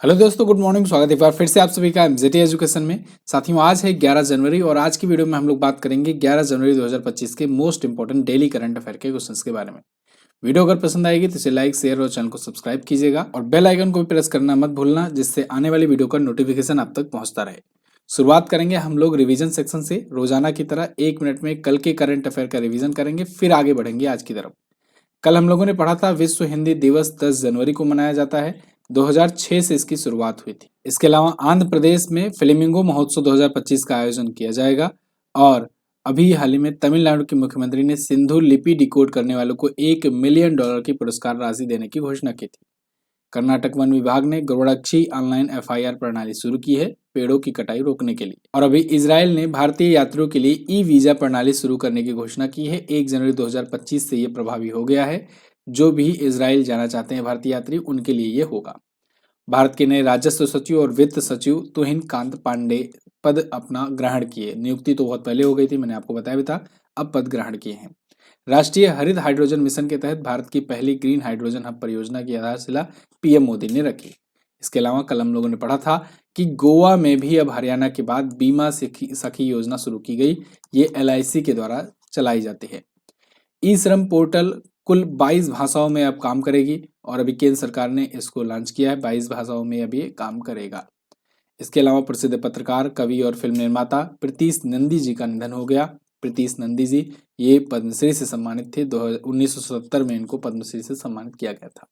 Hello दोस्तों, good morning. स्वागत है एक बार फिर से आप सभी का एमजेटी एजुकेशन में। साथियों, आज है 11 जनवरी और आज की वीडियो में हम लोग बात करेंगे 11 जनवरी 2025 के most important daily current affair के क्वेश्चंस के बारे में। वीडियो अगर पसंद आएगी तो इसे लाइक, शेयर और चैनल को सब्सक्राइब कीजिएगा और बेल आइकन को भी प्रेस करना मत भूलना, जिससे आने वाली वीडियो का नोटिफिकेशन आप तक पहुंचता रहे। शुरुआत करेंगे हम लोग रिवीजन सेक्शन से। रोजाना की तरह 1 मिनट में कल के करंट अफेयर का रिवीजन करेंगे, फिर आगे बढ़ेंगे आज की तरफ। कल हम लोगों ने पढ़ा था विश्व हिंदी दिवस 10 जनवरी को मनाया जाता है। 2006 से इसकी शुरुआत हुई थी। इसके अलावा आंध्र प्रदेश में फ्लेमिंगो महोत्सव 2025 का आयोजन किया जाएगा। और अभी हाल ही में तमिलनाडु के मुख्यमंत्री ने सिंधु लिपि डिकोड करने वालों को $1 मिलियन की पुरस्कार राशि देने की घोषणा की थी। कर्नाटक वन विभाग ने गरुड़ाक्षी ऑनलाइन एफआईआर प्रणाली शुरू की है पेड़ों की कटाई रोकने के लिए। और अभी इजराइल ने भारतीय यात्रियों के लिए ई वीजा प्रणाली शुरू करने की घोषणा की है। 1 जनवरी 2025 से ये प्रभावी हो गया है। जो भी इजराइल जाना चाहते हैं भारतीय यात्री, उनके लिए ये होगा। भारत के नए राजस्व सचिव और वित्त सचिव तुहिन कांत पांडे पद अपना ग्रहण किए। नियुक्ति तो बहुत पहले हो गई थी, मैंने आपको बताया भी था। अब पद ग्रहण किए हैं। राष्ट्रीय हरित हाइड्रोजन मिशन के तहत भारत की पहली ग्रीन हाइड्रोजन हब परियोजना की आधारशिला पीएम मोदी ने रखी। इसके अलावा कल हम लोगों ने पढ़ा था कि गोवा में भी अब हरियाणा के बाद बीमा सखी योजना शुरू की गई। ये एलआईसी के द्वारा चलाई जाती है। ई श्रम पोर्टल कुल 22 भाषाओं में अब काम करेगी और अभी केंद्र सरकार ने इसको लॉन्च किया है। 22 भाषाओं में अभी ये काम करेगा। इसके अलावा प्रसिद्ध पत्रकार, कवि और फिल्म निर्माता प्रीतीश नंदी जी का निधन हो गया। प्रीतीश नंदी जी ये पद्मश्री से सम्मानित थे। 1977 में इनको पद्मश्री से सम्मानित किया गया था।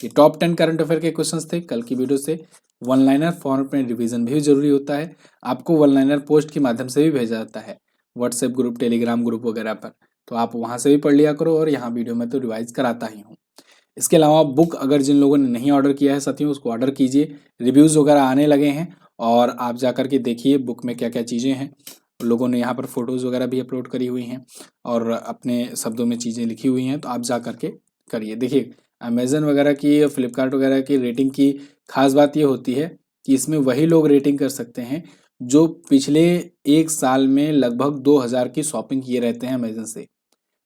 ये टॉप 10 करंट अफेयर के क्वेश्चंस थे कल की वीडियो से। वन लाइनर फॉर्मेट में रिवीजन भी जरूरी होता है। आपको वन लाइनर पोस्ट के माध्यम से भी भेजा जाता है, व्हाट्सएप ग्रुप, टेलीग्राम ग्रुप वगैरह पर। तो आप वहां से भी पढ़ लिया करो और यहाँ वीडियो में तो रिवाइज कराता ही हूँ। इसके अलावा बुक अगर जिन लोगों ने नहीं ऑर्डर किया है साथियों, उसको ऑर्डर कीजिए। रिव्यूज वगैरह आने लगे हैं और आप जाकर के देखिए बुक में क्या क्या चीज़ें हैं। लोगों ने यहाँ पर फोटोज़ वगैरह भी अपलोड करी हुई हैं और अपने शब्दों में चीज़ें लिखी हुई हैं, तो आप जा करके करिए। देखिए, अमेजन वगैरह की या फ्लिपकार्ट वगैरह की रेटिंग की खास बात ये होती है कि इसमें वही लोग रेटिंग कर सकते हैं जो पिछले 1 साल में लगभग 2000 की शॉपिंग किए रहते हैं अमेजन से।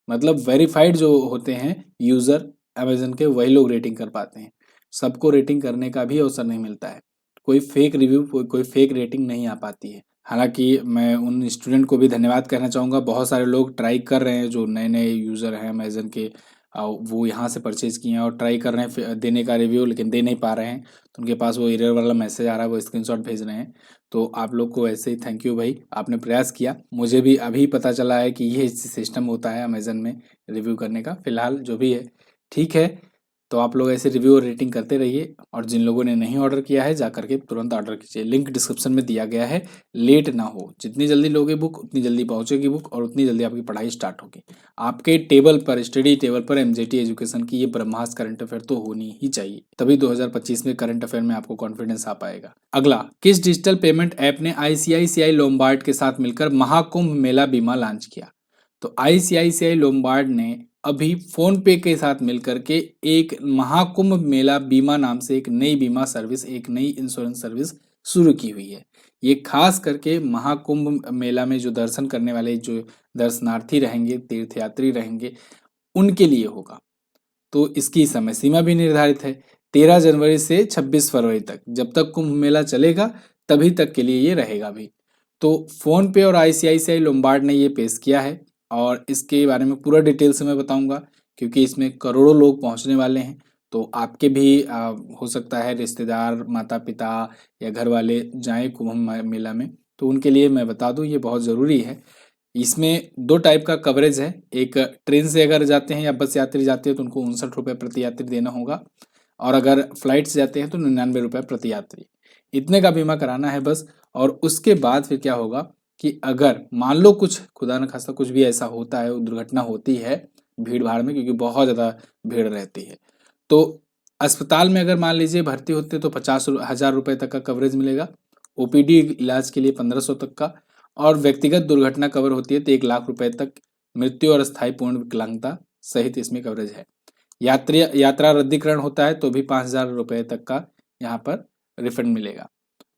मतलब वेरीफाइड जो होते हैं यूज़र अमेजन के, वही लोग रेटिंग कर पाते हैं। सबको रेटिंग करने का भी अवसर नहीं मिलता है। कोई फेक रिव्यू, कोई फेक रेटिंग नहीं आ पाती है। हालांकि मैं उन स्टूडेंट को भी धन्यवाद कहना चाहूँगा। बहुत सारे लोग ट्राई कर रहे हैं, जो नए नए यूज़र हैं अमेजन के, वो यहाँ से परचेज किए हैं और ट्राई कर रहे हैं देने का रिव्यू, लेकिन दे नहीं पा रहे हैं। तो उनके पास वो एरर वाला मैसेज आ रहा है, वो स्क्रीनशॉट भेज रहे हैं। तो आप लोग को ऐसे ही थैंक यू भाई, आपने प्रयास किया। मुझे भी अभी पता चला है कि ये सिस्टम होता है अमेजन में रिव्यू करने का। फिलहाल जो भी है ठीक है। तो आप लोग ऐसे रिव्यू और रेटिंग करते रहिए और जिन लोगों ने नहीं ऑर्डर किया है जा करके तुरंत ऑर्डर कीजिए। लिंक डिस्क्रिप्शन में दिया गया है। लेट ना हो, जितनी जल्दी लोगे बुक उतनी जल्दी पहुंचेगी बुक और उतनी जल्दी आपकी पढ़ाई स्टार्ट होगी। आपके टेबल पर, स्टडी टेबल पर एमजेटी एजुकेशन की ये ब्रह्मास्त्र करंट अफेयर तो होनी ही चाहिए, तभी 2025 में करंट अफेयर में आपको कॉन्फिडेंस आ पाएगा। अगला, किस डिजिटल पेमेंट ऐप ने आईसीआईसीआई लोम्बार्ड के साथ मिलकर महाकुंभ मेला बीमा लॉन्च किया? तो आईसीआईसीआई लोम्बार्ड ने अभी फोन पे के साथ मिलकर के एक महाकुंभ मेला बीमा नाम से एक नई बीमा सर्विस, एक नई इंश्योरेंस सर्विस शुरू की हुई है। ये खास करके महाकुंभ मेला में जो दर्शन करने वाले जो दर्शनार्थी रहेंगे, तीर्थयात्री रहेंगे, उनके लिए होगा। तो इसकी समय सीमा भी निर्धारित है, 13 जनवरी से 26 फरवरी तक। जब तक कुंभ मेला चलेगा तभी तक के लिए ये रहेगा भी। तो फोन पे और आईसीआईसीआई लोम्बार्ड ने ये पेश किया है और इसके बारे में पूरा डिटेल से मैं बताऊंगा, क्योंकि इसमें करोड़ों लोग पहुंचने वाले हैं। तो आपके भी हो सकता है रिश्तेदार, माता पिता या घर वाले जाएं कुंभ मेला में, तो उनके लिए मैं बता दूं ये बहुत ज़रूरी है। इसमें 2 टाइप का कवरेज है। एक, ट्रेन से अगर जाते हैं या बस यात्री जाते हैं तो उनको 59 रुपये प्रति यात्री देना होगा, और अगर फ्लाइट से जाते हैं तो 99 रुपये प्रति यात्री। इतने का बीमा कराना है बस। और उसके बाद फिर क्या होगा कि अगर मान लो कुछ, खुदा न खास्ता कुछ भी ऐसा होता है, दुर्घटना होती है भीड़ भाड़ में, क्योंकि बहुत ज़्यादा भीड़ रहती है, तो अस्पताल में अगर मान लीजिए भर्ती होते हैं तो 50,000 रुपये तक का कवरेज मिलेगा। ओपीडी इलाज के लिए 1500 तक का, और व्यक्तिगत दुर्घटना कवर होती है तो 1 लाख रुपए तक। मृत्यु और स्थायी पूर्ण विकलांगता सहित इसमें कवरेज है। यात्रा रद्दीकरण होता है तो भी 5,000 रुपये तक का यहाँ पर रिफंड मिलेगा।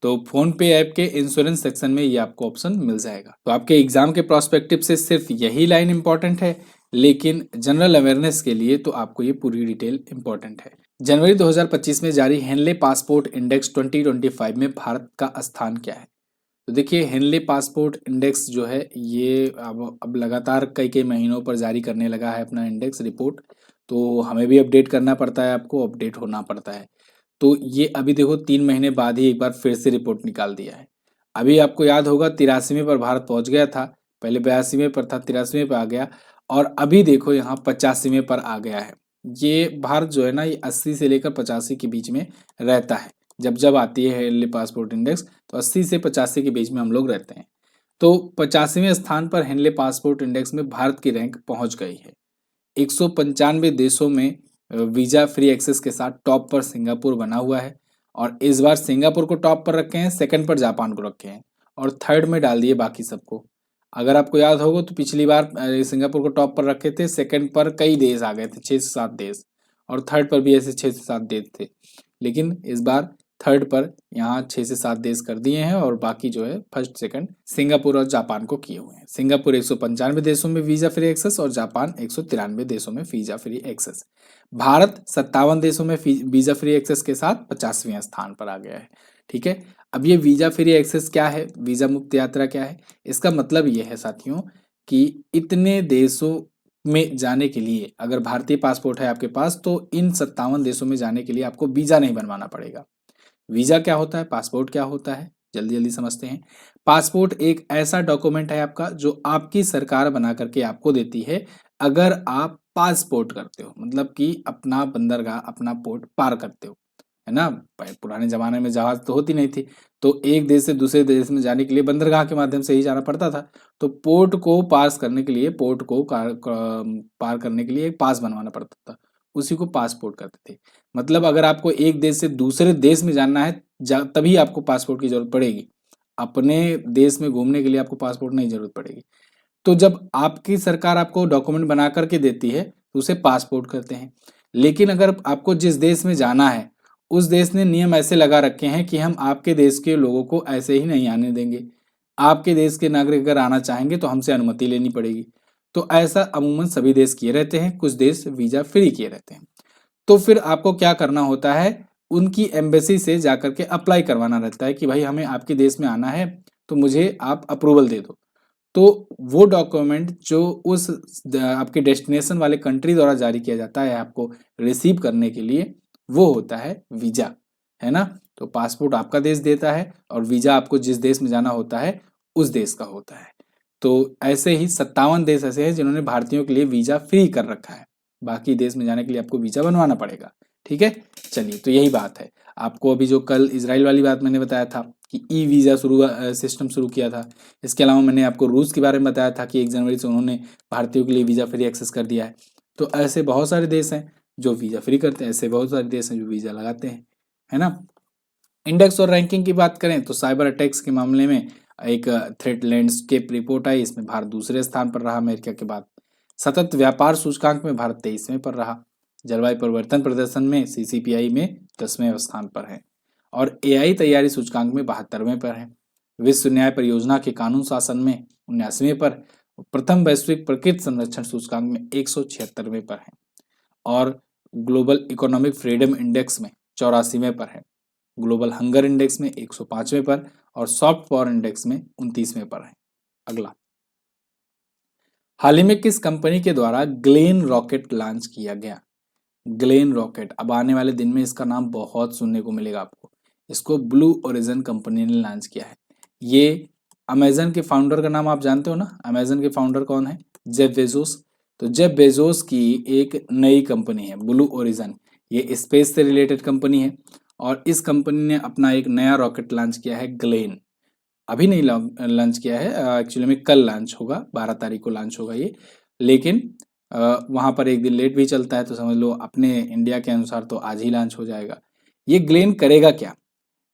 तो फोन पे ऐप के इंश्योरेंस सेक्शन में ये आपको ऑप्शन मिल जाएगा। तो आपके एग्जाम के प्रोस्पेक्टिव से सिर्फ यही लाइन इंपॉर्टेंट है, लेकिन जनरल अवेयरनेस के लिए तो आपको ये पूरी डिटेल इंपॉर्टेंट है। जनवरी 2025 में जारी हेनले पासपोर्ट इंडेक्स 2025 में भारत का स्थान क्या है? तो देखिए हेनले पासपोर्ट इंडेक्स जो है ये अब लगातार कई कई महीनों पर जारी करने लगा है अपना इंडेक्स रिपोर्ट। तो हमें भी अपडेट करना पड़ता है, आपको अपडेट होना पड़ता है। तो ये अभी देखो 3 महीने बाद ही एक बार फिर से रिपोर्ट निकाल दिया है। अभी आपको याद होगा 83वें पर भारत पहुंच गया था, पहले 82वें पर था, 83वें पर आ गया और अभी देखो यहाँ 85वें पर आ गया है। ये भारत जो है ना ये 80 से लेकर 85 के बीच में रहता है। जब जब आती है हेनले पासपोर्ट इंडेक्स तो 80 से 85 के बीच में हम लोग रहते हैं। तो 85वें स्थान पर हेनले पासपोर्ट इंडेक्स में भारत की रैंक पहुंच गई है। 195 देशों में वीजा फ्री एक्सेस के साथ टॉप पर सिंगापुर बना हुआ है और इस बार सिंगापुर को टॉप पर रखे हैं, सेकंड पर जापान को रखे हैं और थर्ड में डाल दिए बाकी सबको। अगर आपको याद होगा तो पिछली बार सिंगापुर को टॉप पर रखे थे, सेकंड पर कई देश आ गए थे, 6 से 7 देश और थर्ड पर भी ऐसे 6 से 7 देश थे। लेकिन इस बार थर्ड पर यहाँ 6 से 7 देश कर दिए हैं और बाकी जो है फर्स्ट सेकंड सिंगापुर और जापान को किए हुए हैं। सिंगापुर 195 देशों में वीजा फ्री एक्सेस और जापान 193 देशों में वीजा फ्री एक्सेस। भारत 57 देशों में वीजा फ्री एक्सेस के साथ 50वें स्थान पर आ गया है। ठीक है, अब ये वीजा फ्री एक्सेस क्या है, वीजा मुक्त यात्रा क्या है? इसका मतलब ये है साथियों कि इतने देशों में जाने के लिए अगर भारतीय पासपोर्ट है आपके पास तो इन 57 देशों में जाने के लिए आपको वीजा नहीं बनवाना पड़ेगा। वीजा क्या होता है, पासपोर्ट क्या होता है, जल्दी जल्दी समझते हैं। पासपोर्ट एक ऐसा डॉक्यूमेंट है आपका जो आपकी सरकार बना करके आपको देती है अगर आप पासपोर्ट करते हो, मतलब कि अपना बंदरगाह अपना पोर्ट पार करते हो, है ना। पुराने जमाने में जहाज तो होती नहीं थी, तो एक देश से दूसरे देश में जाने के लिए बंदरगाह के माध्यम से ही जाना पड़ता था। तो पोर्ट को पास करने के लिए, पोर्ट को पार करने के लिए एक पास बनवाना पड़ता था, उसी को पासपोर्ट करते थे। मतलब अगर आपको एक देश से दूसरे देश में जाना है तभी आपको पासपोर्ट की जरूरत पड़ेगी। अपने देश में घूमने के लिए आपको पासपोर्ट नहीं जरूरत पड़ेगी। तो जब आपकी सरकार आपको डॉक्यूमेंट बना करके देती है तो उसे पासपोर्ट करते हैं। लेकिन अगर आपको जिस देश में जाना है उस देश ने नियम ऐसे लगा रखे हैं कि हम आपके देश के लोगों को ऐसे ही नहीं आने देंगे, आपके देश के नागरिक अगर आना चाहेंगे तो हमसे अनुमति लेनी पड़ेगी। तो ऐसा अमूमन सभी देश किए रहते हैं, कुछ देश वीजा फ्री किए रहते हैं। तो फिर आपको क्या करना होता है, उनकी एम्बेसी से जाकर के अप्लाई करवाना रहता है कि भाई हमें आपके देश में आना है तो मुझे आप अप्रूवल दे दो। तो वो डॉक्यूमेंट जो उस आपके डेस्टिनेशन वाले कंट्री द्वारा जारी किया जाता है आपको रिसीव करने के लिए, वो होता है वीजा, है ना। तो पासपोर्ट आपका देश देता है और वीजा आपको जिस देश में जाना होता है उस देश का होता है। तो ऐसे ही 57 देश ऐसे हैं जिन्होंने भारतीयों के लिए वीजा फ्री कर रखा है, बाकी देश में जाने के लिए आपको वीजा बनवाना पड़ेगा। ठीक है, चलिए तो यही बात है। आपको अभी जो कल इजराइल वाली बात मैंने बताया था कि ई वीज़ा सिस्टम शुरू किया था। इसके अलावा मैंने आपको रूस के बारे में बताया था कि 1 जनवरी से उन्होंने भारतीयों के लिए वीज़ा फ्री एक्सेस कर दिया है। तो ऐसे बहुत सारे देश हैं जो वीज़ा फ्री करते हैं, ऐसे बहुत सारे देश हैं जो वीज़ा लगाते हैं, है ना। इंडेक्स और रैंकिंग की बात करें तो साइबर अटैक्स के मामले में एक थ्रेट लैंडस्केप रिपोर्ट आई, इसमें भारत दूसरे स्थान पर रहा अमेरिका के बाद। सतत व्यापार सूचकांक में भारत 23वें पर रहा। जलवायु परिवर्तन प्रदर्शन में सीसीपीआई में 10वें स्थान पर है और एआई तैयारी सूचकांक में 72वें पर है। विश्व न्याय परियोजना के कानून शासन में 79वें पर, प्रथम वैश्विक प्रकृति संरक्षण सूचकांक में 176वें पर है और ग्लोबल इकोनॉमिक फ्रीडम इंडेक्स में 84वें पर है। ग्लोबल हंगर इंडेक्स में 105वें पर और सॉफ्ट पावर इंडेक्स में 29वें पर है। अगला, हाल ही में किस कंपनी के द्वारा ग्लेन रॉकेट लॉन्च किया गया? ग्लेन रॉकेट, अब आने वाले दिन में इसका नाम बहुत सुनने को मिलेगा आपको। इसको ब्लू ओरिजिन कंपनी ने लॉन्च किया है। ये अमेजन के फाउंडर का नाम आप जानते हो ना, अमेजन के फाउंडर कौन है? Jeff Bezos. तो जेफ बेजोस की एक नई कंपनी है ब्लू ओरिजिन, ये स्पेस से रिलेटेड कंपनी है और इस कंपनी ने अपना एक नया रॉकेट लॉन्च किया है ग्लेन। अभी नहीं लॉन्च किया है, एक्चुअली में कल लॉन्च होगा, 12 तारीख को लॉन्च होगा ये। लेकिन वहाँ पर एक दिन लेट भी चलता है तो समझ लो अपने इंडिया के अनुसार तो आज ही लॉन्च हो जाएगा। ये ग्लेन करेगा क्या?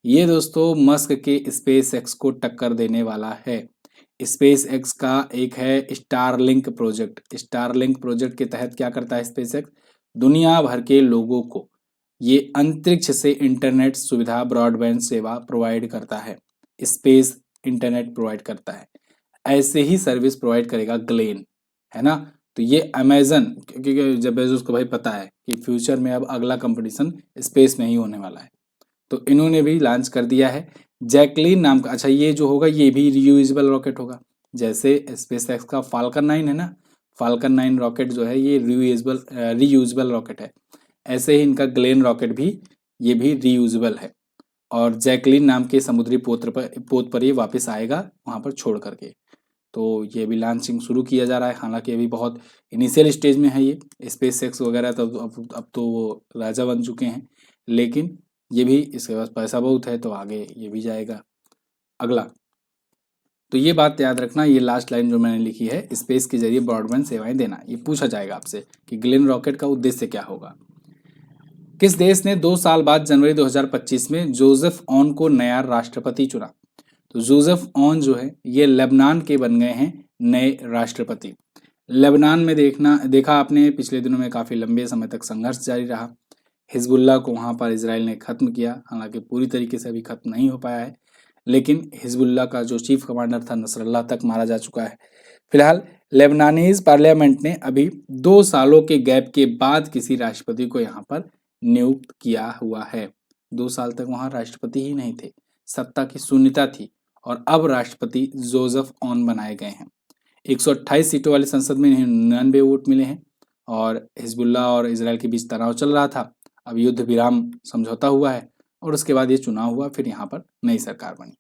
ये दोस्तों मस्क के स्पेस एक्स को टक्कर देने वाला है। स्पेस एक्स का एक है स्टारलिंक प्रोजेक्ट। स्टारलिंक प्रोजेक्ट के तहत क्या करता है स्पेस एक्स? दुनिया भर के लोगों को ये अंतरिक्ष से इंटरनेट सुविधा, ब्रॉडबैंड सेवा प्रोवाइड करता है, स्पेस इंटरनेट प्रोवाइड करता है। ऐसे ही सर्विस प्रोवाइड करेगा ग्लेन, है ना। तो ये अमेजन, क्योंकि जब बेजोस को भाई पता है कि फ्यूचर में अब अगला कंपटीशन स्पेस में ही होने वाला है, तो इन्होंने भी लॉन्च कर दिया है जैकलीन नाम का। अच्छा, ये जो होगा ये भी रीयूजेबल रॉकेट होगा, जैसे स्पेस एक्स का फाल्कन 9 है ना, फाल्कन 9 रॉकेट जो है ये रीयूजेबल रॉकेट है, ऐसे ही इनका ग्लेन रॉकेट भी, ये भी रीयूजेबल है। और जैकलीन नाम के समुद्री पोत पर ये वापस आएगा वहाँ पर छोड़ करके। तो ये भी लॉन्चिंग शुरू किया जा रहा है, हालांकि अभी बहुत इनिशियल स्टेज में है ये। स्पेस एक्स वगैरह तो अब तो वो राजा बन चुके हैं, लेकिन ये भी, इसके पास पैसा बहुत है तो आगे ये भी जाएगा। अगला, तो ये बात याद रखना, ये लास्ट लाइन जो मैंने लिखी है, स्पेस के जरिए ब्रॉडबैंड सेवाएं देना, ये पूछा जाएगा आपसे कि ग्लेन रॉकेट का उद्देश्य क्या होगा। किस देश ने 2 साल बाद जनवरी 2025 में जोसेफ ऑन को नया राष्ट्रपति चुना? तो जोसेफ ऑन जो है ये लेबनान के बन गए हैं नए राष्ट्रपति। लेबनान में देखा आपने पिछले दिनों में काफी लंबे समय तक संघर्ष जारी रहा। हिजबुल्लाह को वहां पर इजराइल ने खत्म किया, हालांकि पूरी तरीके से अभी खत्म नहीं हो पाया है, लेकिन हिजबुल्लाह का जो चीफ कमांडर था नसरल्लाह तक मारा जा चुका है। फिलहाल लेबनानीज पार्लियामेंट ने अभी 2 सालों के गैप के बाद किसी राष्ट्रपति को यहाँ पर नियुक्त किया हुआ है। 2 साल तक वहां राष्ट्रपति ही नहीं थे, सत्ता की शून्यता थी, और अब राष्ट्रपति जोसेफ ऑन बनाए गए हैं। 128 सीटों वाली संसद में इन्हें 99 वोट मिले हैं, और हिजबुल्लाह और इसराइल के बीच तनाव चल रहा था, अब युद्ध विराम समझौता हुआ है, और उसके बाद ये चुनाव हुआ, फिर यहाँ पर नई सरकार बनी।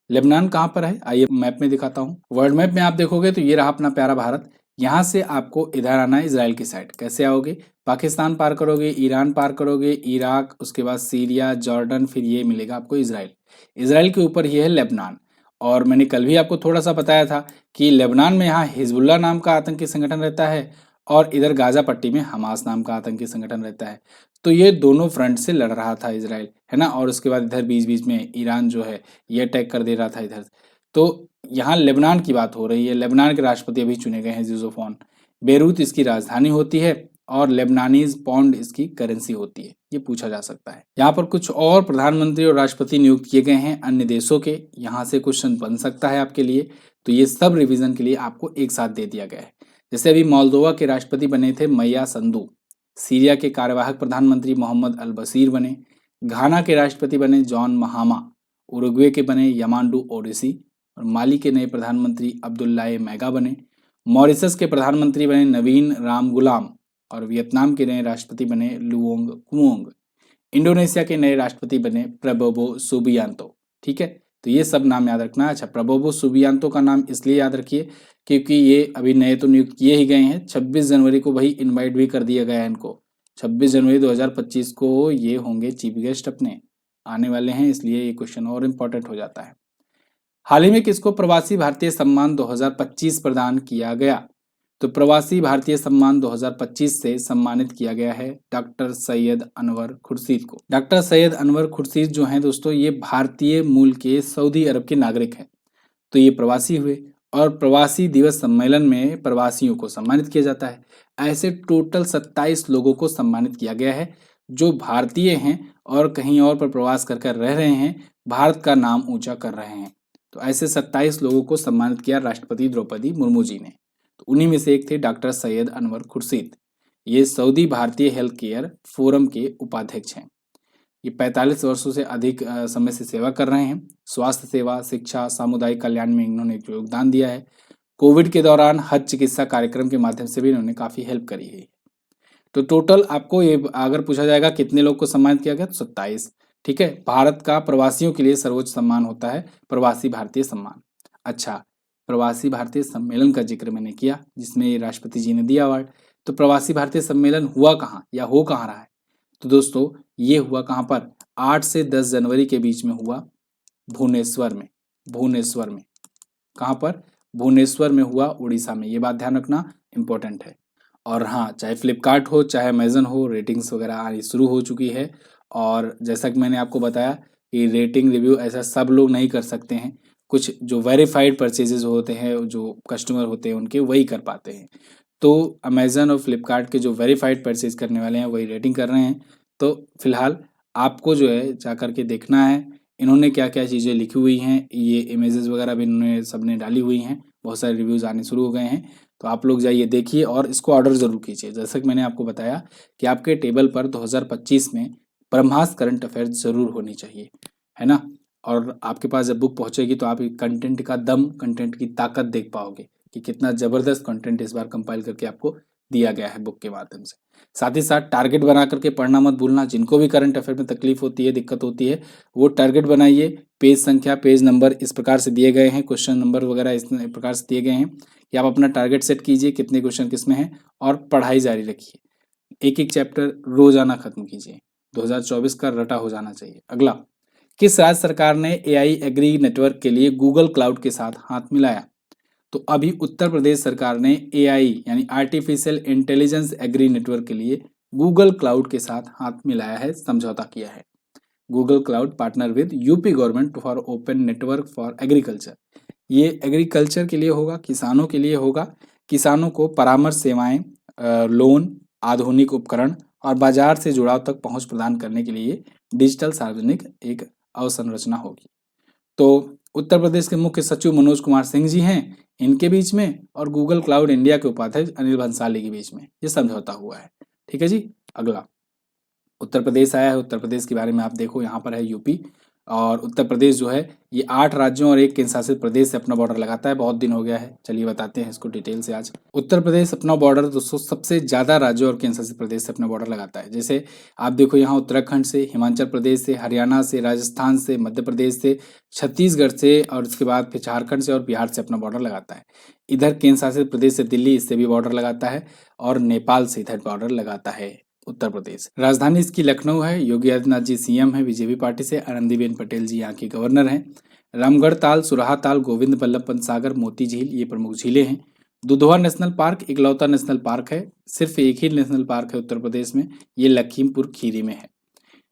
लेबनान कहाँ पर है, आइए मैप में दिखाता हूँ। वर्ल्ड मैप में आप देखोगे तो ये रहा अपना प्यारा भारत। यहाँ से आपको इधर आना है इजराइल की साइड। कैसे आओगे? पाकिस्तान पार करोगे, ईरान पार करोगे, इराक, उसके बाद सीरिया, जॉर्डन, फिर ये मिलेगा आपको इजराइल। इजराइल के ऊपर ये है लेबनान। और मैंने कल भी आपको थोड़ा सा बताया था कि लेबनान में यहाँ हिजबुल्लाह नाम का आतंकी संगठन रहता है, और इधर गाजा पट्टी में हमास नाम का आतंकी संगठन रहता है। तो ये दोनों फ्रंट से लड़ रहा था इजराइल, है ना, और उसके बाद इधर बीच बीच में ईरान जो है ये अटैक कर दे रहा था इधर। तो यहाँ लेबनान की बात हो रही है। लेबनान के राष्ट्रपति अभी चुने गए हैं जोसेफ ऑन। बेरूत इसकी राजधानी होती है, और लेबनानीज पौंड इसकी करेंसी होती है, ये पूछा जा सकता है। यहाँ पर कुछ और प्रधानमंत्री और राष्ट्रपति नियुक्त किए गए हैं अन्य देशों के, यहाँ से क्वेश्चन बन सकता है आपके लिए, तो ये सब रिवीजन के लिए आपको एक साथ दे दिया गया है। जैसे अभी मोल्दोवा के राष्ट्रपति बने थे मैया संदू, सीरिया के कार्यवाहक प्रधानमंत्री मोहम्मद अल बशीर बने, घाना के राष्ट्रपति बने जॉन महामा, उरुग्वे के बने यमांडू ओडिसी, और माली के नए प्रधानमंत्री अब्दुल्लाह मैगा बने, मॉरिशस के प्रधानमंत्री बने नवीन रामगुलाम, और वियतनाम के नए राष्ट्रपति बने लुओंग कुओंग। इंडोनेशिया के नए राष्ट्रपति बने प्रबोवो सुबियांतो। ठीक है, तो ये सब नाम याद रखना। अच्छा, प्रबोवो सुबियांतो का नाम इसलिए याद रखिए क्योंकि ये अभी नए तो नियुक्त किए ही गए हैं। 26 जनवरी को भाई इनवाइट भी कर दिया गया है इनको। 26 जनवरी 2025 को ये होंगे चीफ गेस्ट अपने आने वाले हैं, इसलिए ये क्वेश्चन और इम्पोर्टेंट हो जाता है। हाल ही में किसको प्रवासी भारतीय सम्मान 2025 प्रदान किया गया? तो प्रवासी भारतीय सम्मान 2025 से सम्मानित किया गया है डॉक्टर सैयद अनवर खुर्शीद को। डॉक्टर सैयद अनवर खुर्शीद जो हैं दोस्तों, ये भारतीय मूल के सऊदी अरब के नागरिक हैं। तो ये प्रवासी हुए, और प्रवासी दिवस सम्मेलन में प्रवासियों को सम्मानित किया जाता है। ऐसे टोटल 27 लोगों को सम्मानित किया गया है जो भारतीय हैं और कहीं और पर प्रवास कर कर रह रहे हैं, भारत का नाम ऊंचा कर रहे हैं। तो ऐसे 27 लोगों को सम्मानित किया राष्ट्रपति द्रौपदी मुर्मू जी ने। तो उन्हीं में से एक थे डॉक्टर सैयद अनवर खुर्शीद। ये सऊदी भारतीय हेल्थ केयर फोरम के उपाध्यक्ष हैं। ये 45 वर्षों से अधिक समय से सेवा कर रहे हैं। स्वास्थ्य सेवा, शिक्षा, सामुदायिक कल्याण में इन्होंने योगदान दिया है। कोविड के दौरान हज चिकित्सा कार्यक्रम के माध्यम से भी इन्होंने काफी हेल्प करी है। तो टोटल आपको ये अगर पूछा जाएगा कितने लोग को सम्मानित किया गया, तो 27। ठीक है, भारत का प्रवासियों के लिए सर्वोच्च सम्मान होता है प्रवासी भारतीय सम्मान। अच्छा, प्रवासी भारतीय सम्मेलन का जिक्र मैंने किया जिसमें ये राष्ट्रपति जी ने दिया अवार्ड। तो प्रवासी भारतीय सम्मेलन हुआ कहाँ या हो कहाँ रहा है? तो दोस्तों ये हुआ कहाँ पर? 8 से 10 जनवरी के बीच में हुआ भुवनेश्वर में। भुवनेश्वर में कहाँ पर? भुवनेश्वर में हुआ, उड़ीसा में। ये बात ध्यान रखना, इंपॉर्टेंट है। और हाँ, चाहे फ्लिपकार्ट हो चाहे अमेजन हो, रेटिंग्स वगैरह आनी शुरू हो चुकी है। और जैसा कि मैंने आपको बताया कि रेटिंग रिव्यू ऐसा सब लोग नहीं कर सकते हैं, कुछ जो वेरीफाइड परचेजेस होते हैं, जो कस्टमर होते हैं उनके, वही कर पाते हैं। तो अमेजन और फ्लिपकार्ट के जो वेरीफाइड परचेज करने वाले हैं वही रेटिंग कर रहे हैं। तो फिलहाल आपको जो है जा करके देखना है इन्होंने क्या क्या चीज़ें लिखी हुई हैं। ये इमेजेस वगैरह भी इन्होंने सबने डाली हुई हैं, बहुत सारे रिव्यूज़ आने शुरू हो गए हैं। तो आप लोग जाइए देखिए और इसको ऑर्डर जरूर कीजिए। जैसा कि मैंने आपको बताया कि आपके टेबल पर 2025 में ब्रह्मास्त्र करंट अफेयर जरूर होनी चाहिए, है ना। और आपके पास जब बुक पहुंचेगी तो आप कंटेंट का दम, कंटेंट की ताकत देख पाओगे कि कितना जबरदस्त कंटेंट इस बार कंपाइल करके आपको दिया गया है बुक के माध्यम से। साथ ही साथ टारगेट बना करके पढ़ना मत भूलना। जिनको भी करंट अफेयर में तकलीफ होती है, दिक्कत होती है, वो टारगेट बनाइए। पेज संख्या, पेज नंबर इस प्रकार से दिए गए हैं, क्वेश्चन नंबर वगैरह इस प्रकार से दिए गए हैं कि आप अपना टारगेट सेट कीजिए कितने क्वेश्चन किसमें हैं और पढ़ाई जारी रखिए। एक एक चैप्टर रोजाना खत्म कीजिए। 2024 का रटा हो जाना चाहिए। अगला, किस राज्य सरकार ने एआई एग्री नेटवर्क के लिए गूगल क्लाउड के साथ हाथ मिलाया? तो अभी उत्तर प्रदेश सरकार ने एआई यानी आर्टिफिशियल इंटेलिजेंस एग्री नेटवर्क के लिए गूगल क्लाउड के साथ हाथ मिलाया है, समझौता किया है। Google cloud partner with UP government for open network for agriculture. ये एग्रीकल्चर के लिए होगा, किसानों के लिए होगा। किसानों को परामर्श सेवाएं, लोन, आधुनिक उपकरण और बाजार से जुड़ाव तक पहुंच प्रदान करने के लिए डिजिटल सार्वजनिक एक अवसंरचना होगी। तो उत्तर प्रदेश के मुख्य सचिव मनोज कुमार सिंह जी हैं, इनके बीच में और गूगल क्लाउड इंडिया के उपाध्यक्ष अनिल भंसाली के बीच में ये समझौता हुआ है। ठीक है जी। अगला, उत्तर प्रदेश आया है। उत्तर प्रदेश के बारे में आप देखो, यहाँ पर है यूपी, और उत्तर प्रदेश जो है ये 8 राज्यों और एक केंद्र शासित प्रदेश से अपना बॉर्डर लगाता है। बहुत दिन हो गया है, चलिए बताते हैं इसको डिटेल से आज। उत्तर प्रदेश अपना बॉर्डर दोस्तों सबसे ज्यादा राज्यों और केंद्र शासित प्रदेश से अपना बॉर्डर लगाता है। जैसे आप देखो यहाँ उत्तराखंड से, हिमाचल प्रदेश से, हरियाणा से, राजस्थान से, मध्य प्रदेश से, छत्तीसगढ़ से और उसके बाद फिर झारखंड से और बिहार से अपना बॉर्डर लगाता है। इधर केंद्र शासित प्रदेश से दिल्ली, इससे भी बॉर्डर लगाता है, और नेपाल से इधर बॉर्डर लगाता है उत्तर प्रदेश। राजधानी इसकी लखनऊ है। योगी आदित्यनाथ जी सीएम है बीजेपी पार्टी से। आनंदीबेन पटेल जी यहाँ की गवर्नर हैं। रामगढ़ ताल, सुराहा ताल, गोविंद बल्लभ पंत सागर, मोती झील ये प्रमुख झीलें हैं। दुधवा नेशनल पार्क इकलौता नेशनल पार्क है, सिर्फ एक ही नेशनल पार्क है उत्तर प्रदेश में, ये लखीमपुर खीरी में है।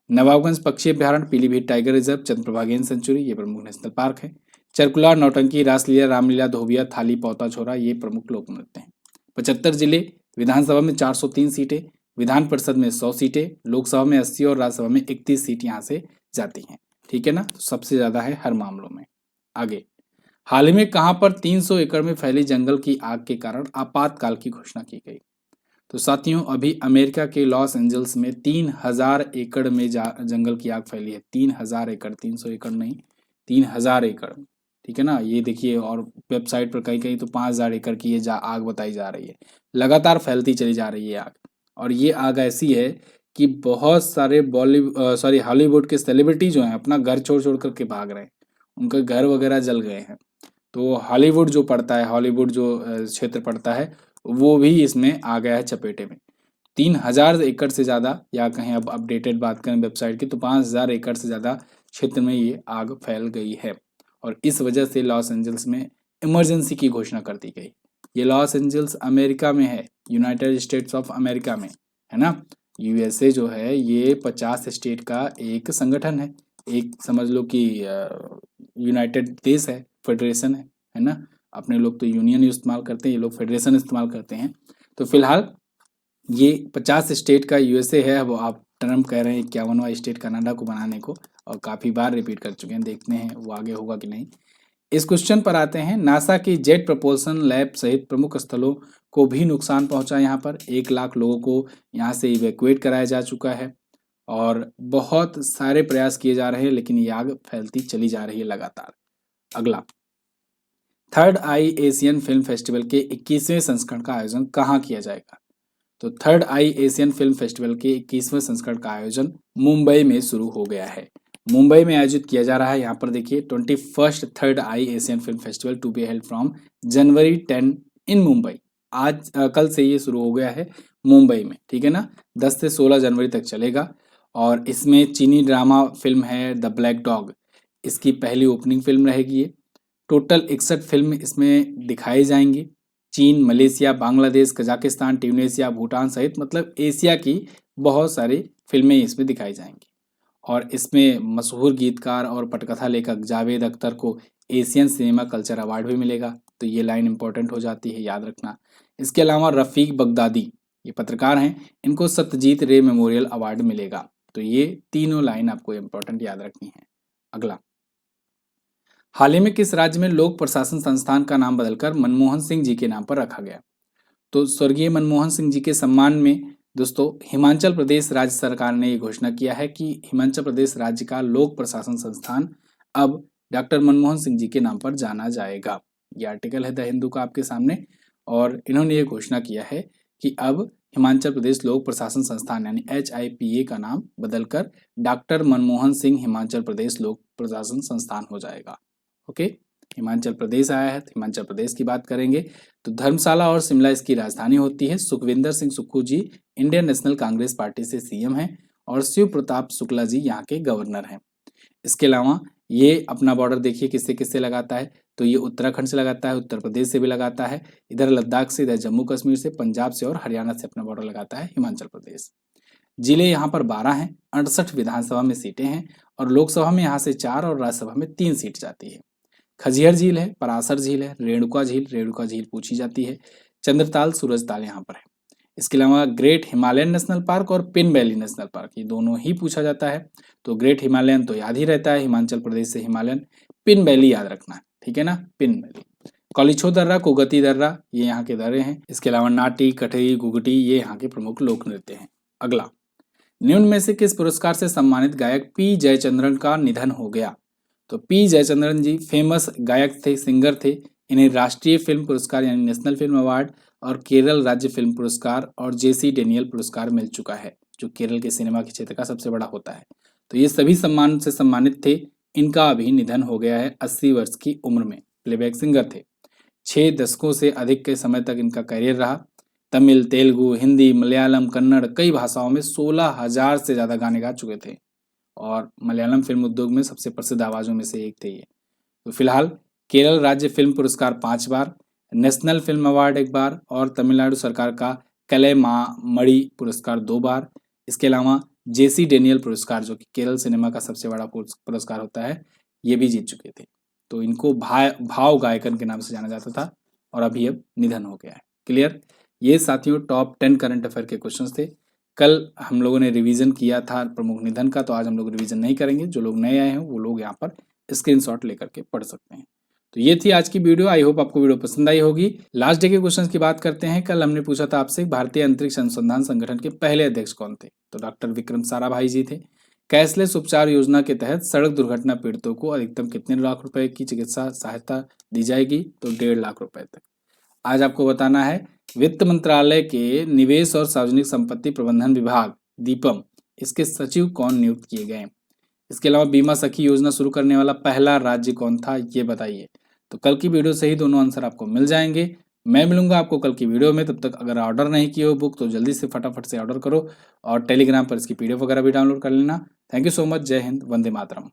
नवाबगंज पक्षी अभ्यारण्य, पीलीभीत टाइगर रिजर्व, चंद्रप्रभा गेंद सेंचुरी ये प्रमुख नेशनल पार्क है। चरकुला, नौटंकी, रासलीला, रामलीला, धोबिया, थाली, पौता छोरा ये प्रमुख लोक नृत्य हैं। 75 जिले, विधानसभा में 403 सीटें, विधान परिषद में 100 सीटें, लोकसभा में 80 और राज्यसभा में 31 सीट यहाँ से जाती हैं। ठीक है ना, तो सबसे ज्यादा है हर मामलों में। आगे, हाल ही में कहां पर 300 एकड़ में फैली जंगल की आग के कारण आपातकाल की घोषणा की गई? तो साथियों, अभी अमेरिका के लॉस एंजल्स में 3000 एकड़ में जंगल की आग फैली है। 3000 एकड़, 300 एकड़ नहीं, 3000 एकड़। ठीक है ना, ये देखिए, और वेबसाइट पर कहीं कहीं तो 5000 एकड़ की ये आग बताई जा रही है। लगातार फैलती चली जा रही है आग। और ये आग ऐसी है कि बहुत सारे हॉलीवुड के सेलिब्रिटी जो हैं अपना घर छोड़ छोड़ करके भाग रहे हैं, उनके घर वगैरह जल गए हैं। तो हॉलीवुड जो पड़ता है, हॉलीवुड जो क्षेत्र पड़ता है, वो भी इसमें आ गया है चपेटे में। 3000 एकड़ से ज्यादा, या कहीं अब अपडेटेड बात करें वेबसाइट की तो 5000 एकड़ से ज्यादा क्षेत्र में ये आग फैल गई है। और इस वजह से लॉस एंजल्स में इमरजेंसी की घोषणा कर दी गई। ये लॉस एंजल्स अमेरिका में है, यूनाइटेड स्टेट्स ऑफ अमेरिका में, है ना। यूएसए जो है ये 50 स्टेट का एक संगठन है, एक समझ लो कि यूनाइटेड देश है, फेडरेशन है ना। अपने लोग तो यूनियन इस्तेमाल करते हैं, ये लोग फेडरेशन इस्तेमाल करते हैं। तो फिलहाल ये 50 स्टेट का यूएसए है। अब आप ट्रम्प कह रहे हैं 51वां स्टेट कनाडा को बनाने को, और काफी बार रिपीट कर चुके हैं, देखते हैं वो आगे होगा कि नहीं। इस क्वेश्चन पर आते हैं। नासा की जेट प्रपोल्सन लैब सहित प्रमुख स्थलों को भी नुकसान पहुंचा। यहाँ पर 1 लाख लोगों को यहाँ से इवैक्यूएट कराया जा चुका है, और बहुत सारे प्रयास किए जा रहे हैं, लेकिन ये आग फैलती चली जा रही है लगातार। अगला, third eye Asian film festival के 21वें संस्करण का आयोजन कहाँ किया जाएगा? तो third eye Asian film festival के 21वें संस्करण का आयोजन मुंबई में शुरू हो गया है। मुंबई में आयोजित किया जा रहा है। यहाँ पर देखिए 21st third eye Asian film festival to be held from January 10 in Mumbai. आज कल से ये शुरू हो गया है मुंबई में। ठीक है ना, 10 से 16 जनवरी तक चलेगा। और इसमें चीनी ड्रामा फिल्म है द ब्लैक डॉग, इसकी पहली ओपनिंग फिल्म रहेगी ये। टोटल 61 फिल्म इसमें दिखाई जाएंगी। चीन, Malaysia, Bangladesh, Kazakhstan, Tunisia, Bhutan सहित मतलब एशिया की बहुत सारी फिल्में इसमें दिखाई जाएंगी। और इसमें मशहूर गीतकार और पटकथा लेखक जावेद अख्तर को एशियन सिनेमा कल्चर अवार्ड भी मिलेगा। तो ये लाइन इंपॉर्टेंट हो जाती है, याद रखना। इसके अलावा रफ़ीक बगदादी, ये पत्रकार हैं, इनको सत्यजीत रे मेमोरियल अवार्ड मिलेगा। तो ये तीनों लाइन आपको इंपॉर्टेंट याद रखनी है। अगला, हाल ही में किस राज्य में लोक प्रशासन संस्थान का नाम बदलकर मनमोहन सिंह जी के नाम पर रखा गया? तो स्वर्गीय मनमोहन सिंह जी के सम्मान में दोस्तों हिमाचल प्रदेश राज्य सरकार ने ये घोषणा किया है कि हिमाचल प्रदेश राज्य का लोक प्रशासन संस्थान अब डॉक्टर मनमोहन सिंह जी के नाम पर जाना जाएगा। ये आर्टिकल है द हिंदू का आपके सामने, और इन्होंने ये घोषणा किया है कि अब हिमाचल प्रदेश लोक प्रशासन संस्थान यानी HIPA का नाम बदलकर डॉक्टर मनमोहन सिंह हिमाचल प्रदेश लोक प्रशासन संस्थान हो जाएगा। ओके, हिमाचल प्रदेश आया है तो हिमाचल प्रदेश की बात करेंगे तो धर्मशाला और शिमला इसकी राजधानी होती है। सुखविंदर सिंह सुक्खू जी इंडियन नेशनल कांग्रेस पार्टी से CM हैं और शिव प्रताप शुक्ला जी यहाँ के गवर्नर हैं। इसके अलावा ये अपना बॉर्डर देखिए किससे किससे लगाता है, तो ये उत्तराखंड से लगाता है, उत्तर प्रदेश से भी लगाता है, इधर लद्दाख से, इधर जम्मू कश्मीर से, पंजाब से और हरियाणा से अपना बॉर्डर लगाता है हिमाचल प्रदेश। जिले यहाँ पर 12 हैं, 68 विधानसभा में सीटें हैं और लोकसभा में यहाँ से 4 और राज्यसभा में 3 सीट जाती है। खजियर झील है, परासर झील है, रेणुका झील पूछी जाती है, चंद्रताल, सूरजताल यहाँ पर है। इसके अलावा ग्रेट हिमालयन नेशनल पार्क और पिन वैली नेशनल पार्क ये दोनों ही पूछा जाता है। तो ग्रेट हिमालयन तो याद ही रहता है, हिमाचल प्रदेश से हिमालयन। पिन वैली याद रखना है, ठीक है ना, पिन वैली। कलिछो दर्रा, कुगती दर्रा ये यहाँ के दर्रे हैं। इसके अलावा नाटी, कठरी, गुगटी ये यहाँ के प्रमुख लोक नृत्य हैं। अगला, निम्न में से किस पुरस्कार से सम्मानित गायक P जयचंद्रन का निधन हो गया? तो P जयचंद्रन जी फेमस गायक थे, सिंगर थे। इन्हें राष्ट्रीय फिल्म पुरस्कार यानी नेशनल फिल्म अवार्ड और केरल राज्य फिल्म पुरस्कार और JC डेनियल पुरस्कार मिल चुका है, जो केरल के सिनेमा के क्षेत्र का सबसे बड़ा होता है। तो ये सभी सम्मान से सम्मानित थे। इनका अभी निधन हो गया है 80 वर्ष की उम्र में। प्लेबैक सिंगर थे, 6 दशकों से अधिक के समय तक इनका करियर रहा। तमिल, तेलुगु, हिंदी, मलयालम, कन्नड़ कई भाषाओं में 16,000 से ज़्यादा गाने गा चुके थे और मलयालम फिल्म उद्योग में सबसे प्रसिद्ध आवाज़ों में से एक थे ये। तो फिलहाल केरल राज्य फिल्म पुरस्कार 5 बार, नेशनल फिल्म अवार्ड 1 बार और तमिलनाडु सरकार का कलैमामणि पुरस्कार 2 बार। इसके अलावा JC डेनियल पुरस्कार जो कि केरल सिनेमा का सबसे बड़ा पुरस्कार होता है, ये भी जीत चुके थे। तो इनको भाव गायकन के नाम से जाना जाता था और अभी अब निधन हो गया है। क्लियर? ये साथियों टॉप 10 करंट अफेयर के क्वेश्चंस थे। कल हम लोगों ने रिवीजन किया था प्रमुख निधन का, तो आज हम लोग रिवीजन नहीं करेंगे। जो लोग नए आए हैं वो लोग यहाँ पर स्क्रीनशॉट लेकर के पढ़ सकते हैं। तो ये थी आज की वीडियो। आई होप आपको वीडियो पसंद आई होगी। लास्ट डे के क्वेश्चंस की बात करते हैं। कल हमने पूछा था आपसे भारतीय अंतरिक्ष अनुसंधान संगठन के पहले अध्यक्ष कौन थे? तो डॉक्टर विक्रम साराभाई जी थे। कैशलेस उपचार योजना के तहत सड़क दुर्घटना पीड़ितों को अधिकतम कितने लाख रुपए की चिकित्सा सहायता दी जाएगी? तो 1.5 लाख रुपए तक। आज आपको बताना है वित्त मंत्रालय के निवेश और सार्वजनिक संपत्ति प्रबंधन विभाग दीपम, इसके सचिव कौन नियुक्त किए गए? इसके अलावा बीमा सखी योजना शुरू करने वाला पहला राज्य कौन था, ये बताइए। तो कल की वीडियो से ही दोनों आंसर आपको मिल जाएंगे। मैं मिलूंगा आपको कल की वीडियो में। तब तक अगर ऑर्डर नहीं किए हो बुक तो जल्दी से फटाफट से ऑर्डर करो और टेलीग्राम पर इसकी PDF वगैरह भी डाउनलोड कर लेना। Thank you so much. जय हिंद, वंदे मातरम।